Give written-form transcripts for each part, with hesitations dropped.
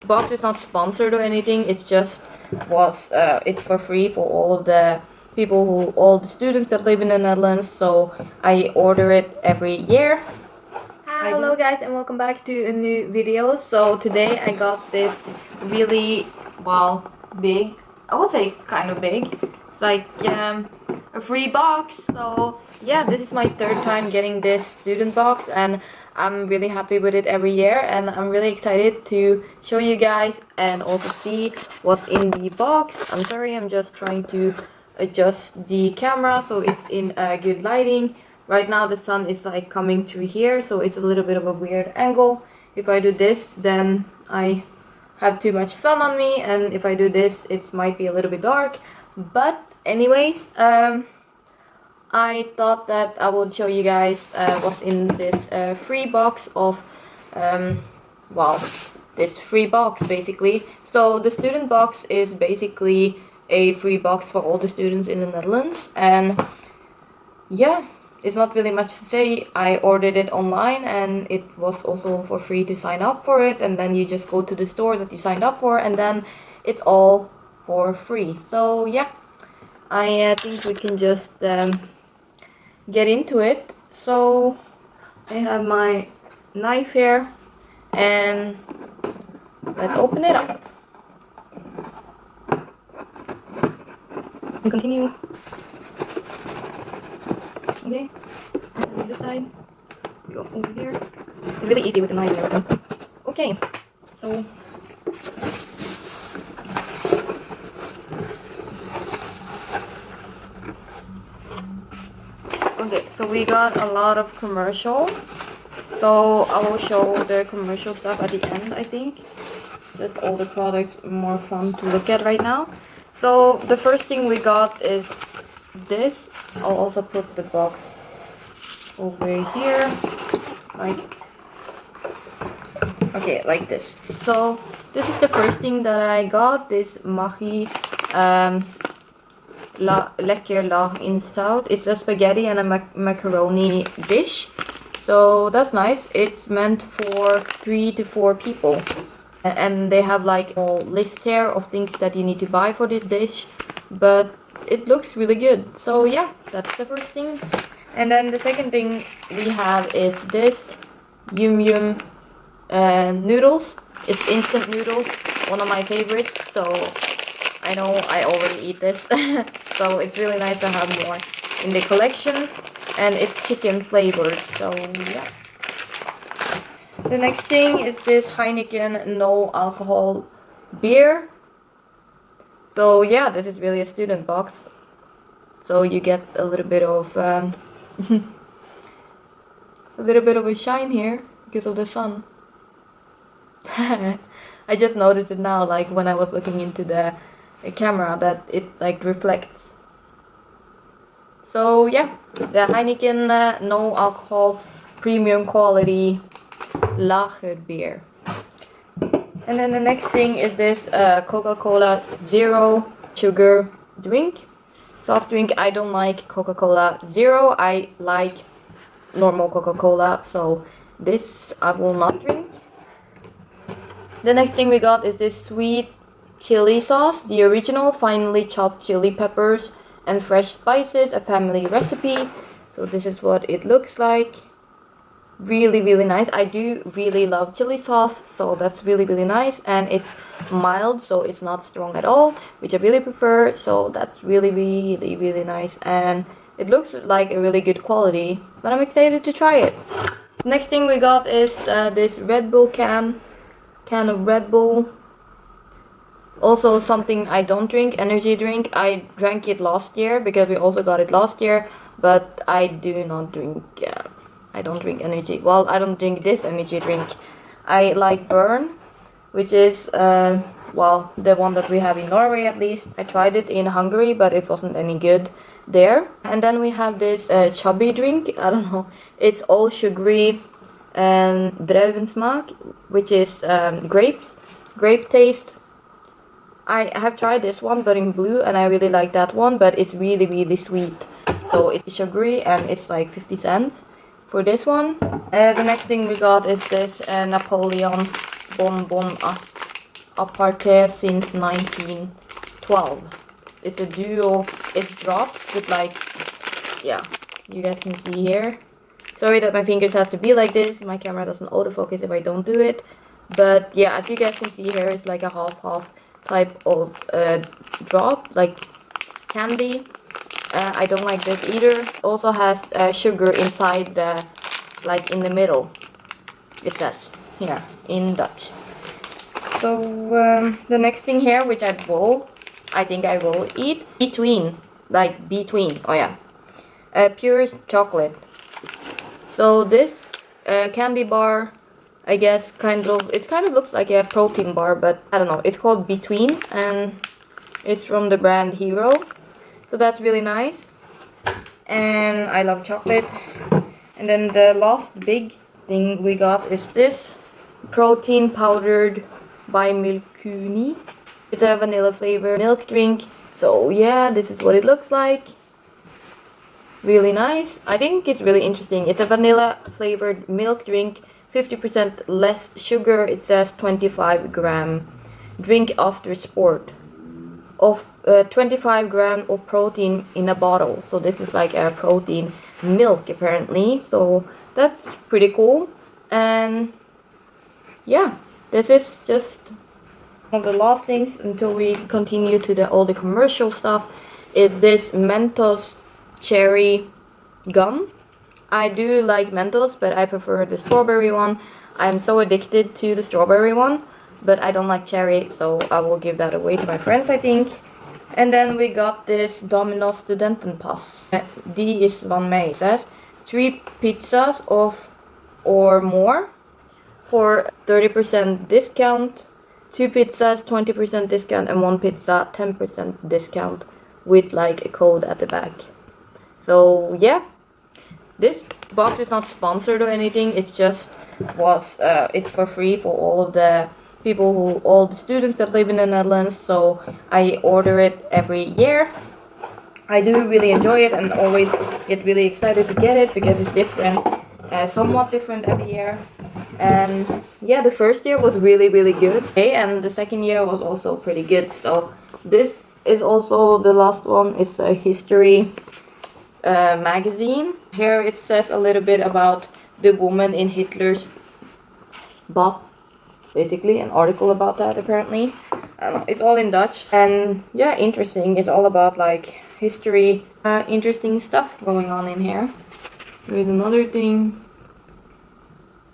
box is not sponsored or anything. It just was it's for free for all of the people all the students that live in the Netherlands. So I order it every year. Hello guys, and welcome back to a new video. So today I got this really big. I would say it's kind of big. It's like a free box. So yeah, this is my third time getting this student box, and I'm really happy with it every year, and I'm really excited to show you guys and also see what's in the box. I'm sorry, I'm just trying to adjust the camera so it's in good lighting. Right now the sun is like coming through here, so it's a little bit of a weird angle. If I do this, then I have too much sun on me, and if I do this, it might be a little bit dark. But anyways, I thought that I would show you guys what's in this free box of, this free box basically. So the student box is basically a free box for all the students in the Netherlands, and yeah, it's not really much to say. I ordered it online, and it was also for free to sign up for it, and then you just go to the store that you signed up for, and then it's all for free. So yeah, I think we can just get into it. So I have my knife here, and let's open it up and continue. Okay, on this side, we go over here. It's really easy with the knife and everything. Okay, so so we got a lot of commercial. So I will show the commercial stuff at the end, I think. Just all the products more fun to look at right now. So the first thing we got is this. I'll also put the box over here, like this. So this is the first thing that I got. This Maggi lekker lag in zout. It's a spaghetti and a macaroni dish. So that's nice. It's meant for 3 to 4 people. And they have like a whole list here of things that you need to buy for this dish. But it looks really good. So yeah, that's the first thing. And then the second thing we have is this Yum Yum noodles. It's instant noodles, one of my favorites. So I know I already eat this. So it's really nice to have more in the collection, and it's chicken flavored. So yeah. The next thing is this Heineken no alcohol beer. So yeah, this is really a student box. So you get a little bit of a shine here because of the sun. I just noticed it now, like when I was looking into the camera, that it like reflects. So yeah, the Heineken no alcohol premium quality lager beer. And then the next thing is this Coca-Cola Zero sugar drink, soft drink. I don't like Coca-Cola Zero, I like normal Coca-Cola, so this I will not drink. The next thing we got is this sweet chili sauce, the original finely chopped chili peppers and fresh spices, a family recipe. So this is what it looks like. Really nice. I do really love chili sauce, so that's really nice, and it's mild, so it's not strong at all, which I really prefer. So that's really nice, and it looks like a really good quality, but I'm excited to try it. Next thing we got is this Red Bull can of Red Bull. Also something I don't drink, energy drink. I drank it last year because we also got it last year, but I do not drink I don't drink energy. Well, I don't drink this energy drink. I like Burn, which is the one that we have in Norway at least. I tried it in Hungary, but it wasn't any good there. And then we have this chubby drink. I don't know. It's all sugary and druivensmaak, which is grape taste. I have tried this one, but in blue, and I really like that one, but it's really sweet. So it's sugary, and it's like 50 cents for this one. The next thing we got is this Napoleon Bon Bon aparte since 1912. It's a duo. It drops with like, yeah, you guys can see here. Sorry that my fingers have to be like this. My camera doesn't autofocus if I don't do it. But yeah, as you guys can see here, it's like a half-half type of drop, like candy. I don't like this either. Also has sugar inside the, like in the middle. It says here in Dutch. So the next thing here, which I think I will eat between, oh yeah, pure chocolate. So this candy bar, I guess, it kind of looks like a protein bar, but I don't know. It's called Between, and it's from the brand Hero. So that's really nice. And I love chocolate. And then the last big thing we got is this protein powdered by Milkuni. It's a vanilla flavor milk drink. So yeah, this is what it looks like. Really nice. I think it's really interesting. It's a vanilla flavored milk drink, 50% less sugar. It says 25 gram drink after sport. Of 25 gram of protein in a bottle. So this is like a protein milk apparently. So that's pretty cool. And yeah, this is just one of the last things until we continue to all the commercial stuff. Is this Mentos cherry gum. I do like Mentos, but I prefer the strawberry one. I'm so addicted to the strawberry one, but I don't like cherry, so I will give that away to my friends, I think. And then we got this Domino's Studentenpass. D is van mij, says 3 pizzas or more for 30% discount, 2 pizzas 20% discount, and 1 pizza 10% discount with like a code at the back. So yeah, this box is not sponsored or anything. It just was it's for free for all of the people all the students that live in the Netherlands. So I order it every year. I do really enjoy it and always get really excited to get it because it's different, somewhat different every year. And yeah, the first year was really good. Okay, and the second year was also pretty good. So this is also the last one. It's a history magazine. Here it says a little bit about the woman in Hitler's butt, basically an article about that apparently. I don't know, it's all in Dutch, and yeah, interesting. It's all about like history, interesting stuff going on in here. There's another thing.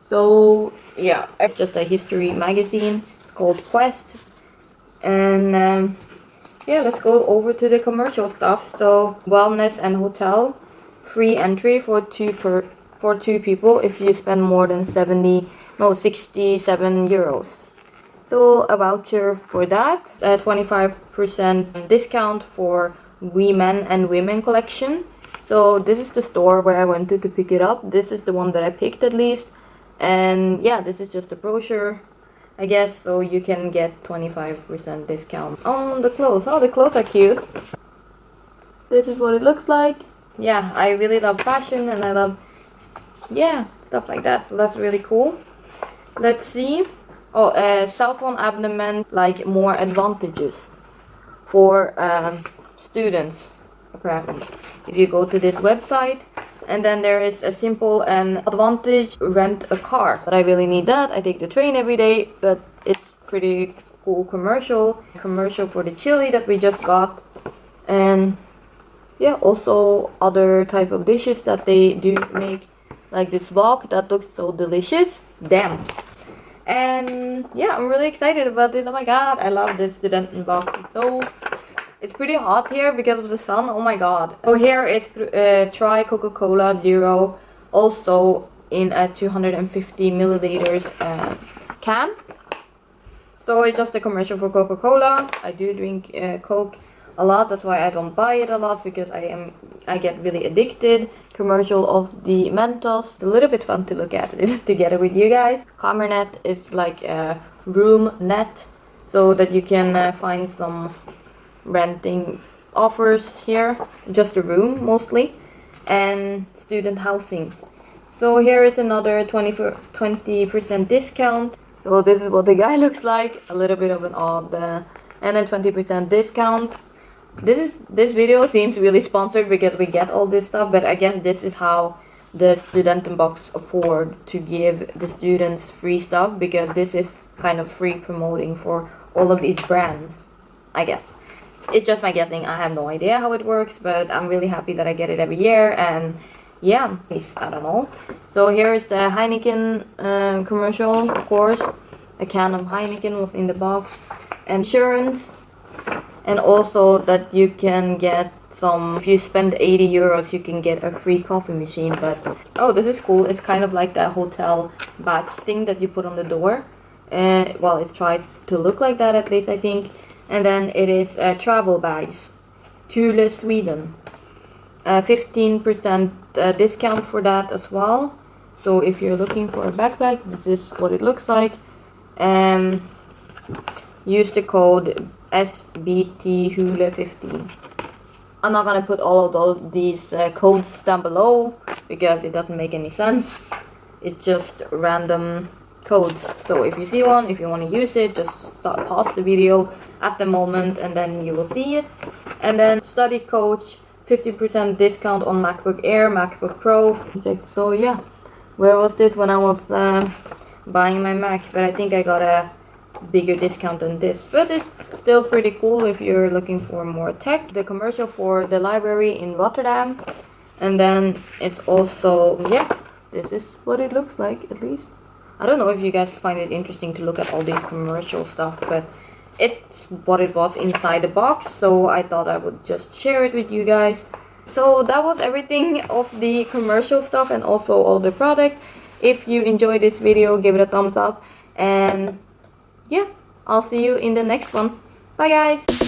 So yeah, it's just a history magazine. It's called Quest. And yeah, let's go over to the commercial stuff. So wellness and hotel, free entry for two people if you spend more than 67 euros. So a voucher for that, a 25% discount for women and women collection. So this is the store where I went to pick it up. This is the one that I picked at least. And yeah, this is just a brochure, I guess, so you can get 25% discount on the clothes. Oh, the clothes are cute. This is what it looks like. Yeah, I really love fashion and I love, yeah, stuff like that. So that's really cool. Let's see. Oh, cell phone abonnement, like more advantages for students, apparently. If you go to this website, and then there is a simple and advantage, rent a car. But I really need that. I take the train every day, but it's pretty cool commercial for the chili that we just got. And yeah, also other type of dishes that they do make, like this vlog that looks so delicious. Damn. And yeah, I'm really excited about this. Oh my god, I love this student box. It's pretty hot here because of the sun. Oh my god. So here it's try Coca-Cola Zero, also in a 250 milliliters can. So it's just a commercial for Coca-Cola. I do drink Coke a lot. That's why I don't buy it a lot, because I get really addicted. Commercial of the Mentos. It's a little bit fun to look at it together with you guys. Kamernet is like a room net, so that you can find some renting offers here. Just a room mostly, and student housing. So here is another 20% discount So this is what the guy looks like. A little bit of an odd and then 20% discount. This video seems really sponsored because we get all this stuff, but I guess this is how the Studentenbox afford to give the students free stuff, because this is kind of free promoting for all of these brands, I guess. It's just my guessing. I have no idea how it works, but I'm really happy that I get it every year. And yeah, I don't know. So here is the Heineken commercial, of course. A can of Heineken was in the box. Insurance. And also that you can get some, if you spend 80 euros, you can get a free coffee machine. But oh, this is cool. It's kind of like the hotel badge thing that you put on the door. Well, it's tried to look like that, at least I think. And then it is travel bags. Thule, Sweden. 15% discount for that as well. So if you're looking for a backpack, this is what it looks like. Use the code SBTHULE15. I'm not gonna put all of these codes down below because it doesn't make any sense. It's just random codes. So if you see one, if you want to use it, just pause the video at the moment and then you will see it. And then study coach, 50% discount on MacBook Air, MacBook Pro. So yeah, where was this when I was buying my Mac? But I think I got a bigger discount than this, but it's still pretty cool if you're looking for more tech. The commercial for the library in Rotterdam, and then it's also, yeah, this is what it looks like, at least. I don't know if you guys find it interesting to look at all these commercial stuff, but it's what it was inside the box, so I thought I would just share it with you guys. So that was everything of the commercial stuff and also all the product. If you enjoyed this video, give it a thumbs up, and yeah, I'll see you in the next one. Bye guys!